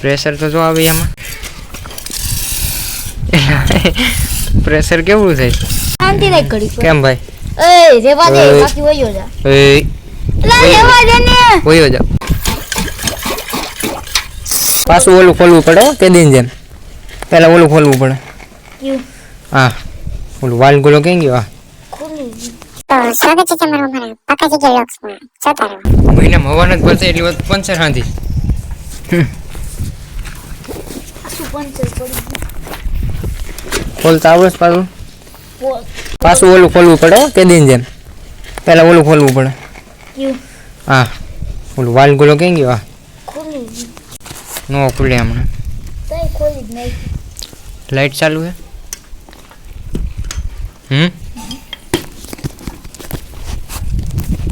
pressure તો જો આવે એમાં પ્રેશર કેવું થાય શાંતિ રાખ ઘડી કેમ ભાઈ એ રેવા દે બાકી વયો જા એ લા રેવા દે ને વયો જા પાછું ઓલું ખોલવું પડે તે દિન જેમ પહેલા ઓલું ખોલવું પડે ક્યું હા ઓલું વાલ ગોલો કેમ ગયો હા ખોલી તો સ્વાગત છે તમારું અમારા પાકા જગ્યા વ્લોગ્સમાં જોતા રહો મહિનામાં હવા નથી ભરતા એટલી વાત પંચર હાંધી શું પંચર પડી ખોલતા આવડે પાછું બોલ પાછું ઓલું ખોલવું પડે તે દિન જેમ પહેલા ઓલું ખોલવું પડે ક્યું હા ઓલું વાલ ગોલો કેમ ગયો હા ખોલી નો ખુલે હમણાં તઈ ખોલી જ નહીં લાઈટ ચાલુ છે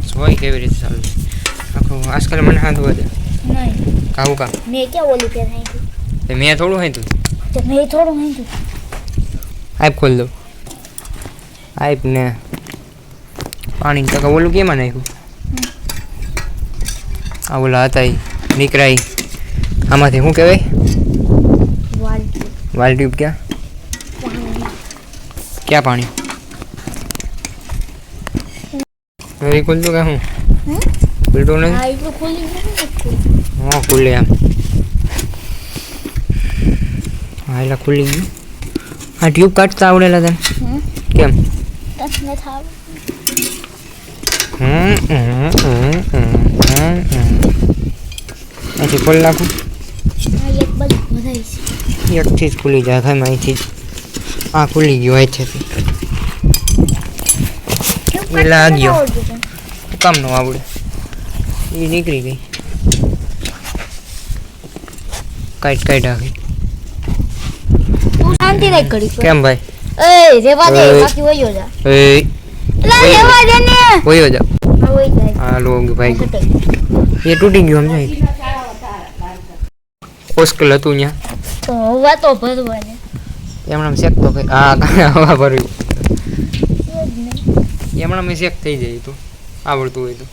જોઈ કેવી રીતે ચાલુ છે આખું આજકાલ મને હાથ વધે નહીં કાવું કા મેં ક્યાં ઓલી પેન નાખ્યું તો મેં થોડું હાથું તો મેં થોડું નાખ્યું આઈપ ખોલ દઉં આઈપ ને પાણી ટકા ઓલું કેમાં નાખ્યું આ ઓલા હતા નીકળાય આમાંથી શું કહેવાય વાલકી વાલ ટ્યુબ ક્યાં ક્યાં પાણી એ ખોલતો કે હું ખુલતો નથી આ એટલું ખોલી નથી હા ખુલે આમ હા એટલે ખુલી ગયું આ ટ્યુબ કાઢતા આવડેલા તને કેમ તને થાવ અહીંથી ખોલી નાખું એક બાજુ વધારી છે એકથી જ ખુલી જાય ખાઈ અહીંથી જ આ ખુલી ગયું અહીંથી એ લાગ્યો કામ નો આવડે એ નીકળી ગઈ કાઢ આખી તું શાંતિ રાખ ઘડી કેમ ભાઈ એ રેવા દે બાકી વયો જા એ લા રેવા દે ને વયો જા હા વઈ જાય હા લોગ ભાઈ ઘટાઈ એ તૂટી ગયું સમજાય ઓસ્કલ હતું ત્યાં તો હવા તો ભરવાને એમણે શેક તો હા હવા ભર્યું એમણે મેં શેક થઈ જાય તું આવડતું હોય તો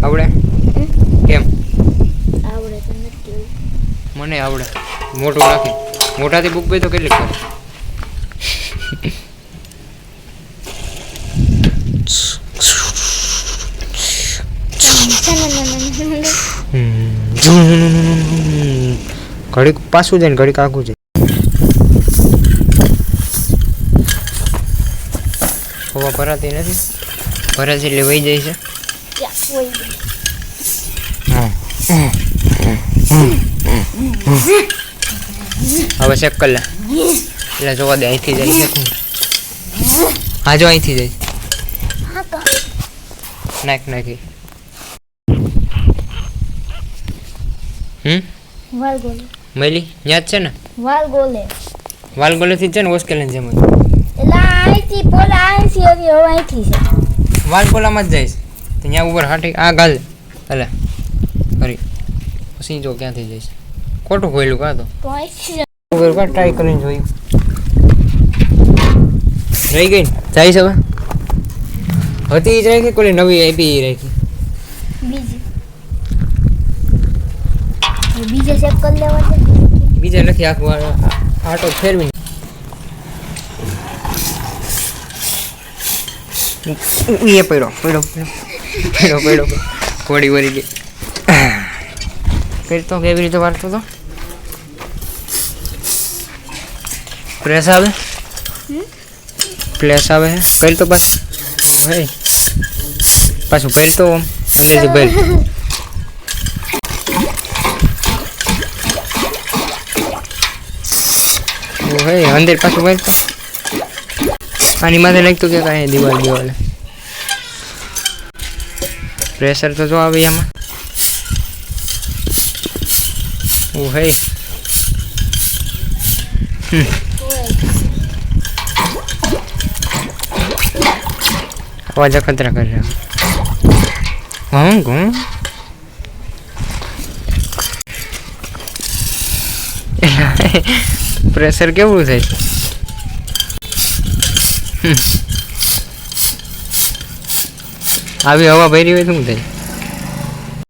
આવડે કેમ આવડે તો નથી મને આવડે મોટું રાખી મોટાથી બુક ભાઈ તો કેટલી કરે ઘડીક પાછું જાય ને ઘડીક આખું જાય હવા ભરાતી નથી ભરાય છે એટલે વહી જાય છે હવે ચેક કરી લે એટલે જોવા દે અહીંથી જાય છે હા જો અહીંથી જાય નાખી વાલ ગોલે મળી યાદ છે ને વાલ ગોલેથી જ છે ને હોસ્ટેલની જેમ જ એટલે અહીંથી પોલા અહીંથી હવે અહીંથી છે વાલ ગોલામાં જ જઈશ તો ત્યાં ઉપર હાટી આ ગાલ એટલે ફરી પછી જો ક્યાંથી જઈશ ખોટું ખોયલું કાં તો અહીંથી ટ્રાય કરીને જોયું રહી ગઈ ને જાય છે હવે હતી જ રાખી કોઈ નવી આપી રાખી બીજે ચેક કરી લેવા છે બીજા નથી આખું આટો ફેરવી એ પડ્યો કોડી વળી ગઈ કરતો કેવી રીતે વાળતો તો પ્લેસ આવે કરી તો પાછું હે પાછું ભર તો અંદરથી ભર હે અંદર પાછું ભર તો આની માથે લાગતું કે કાંઈ દિવાલે પ્રેશર તો જો આવે એમાં ઓ હે आवाज खतरा कर रहा हूँ प्रेशर केवुं थाय આવી હવા ભરી હોય શું થાય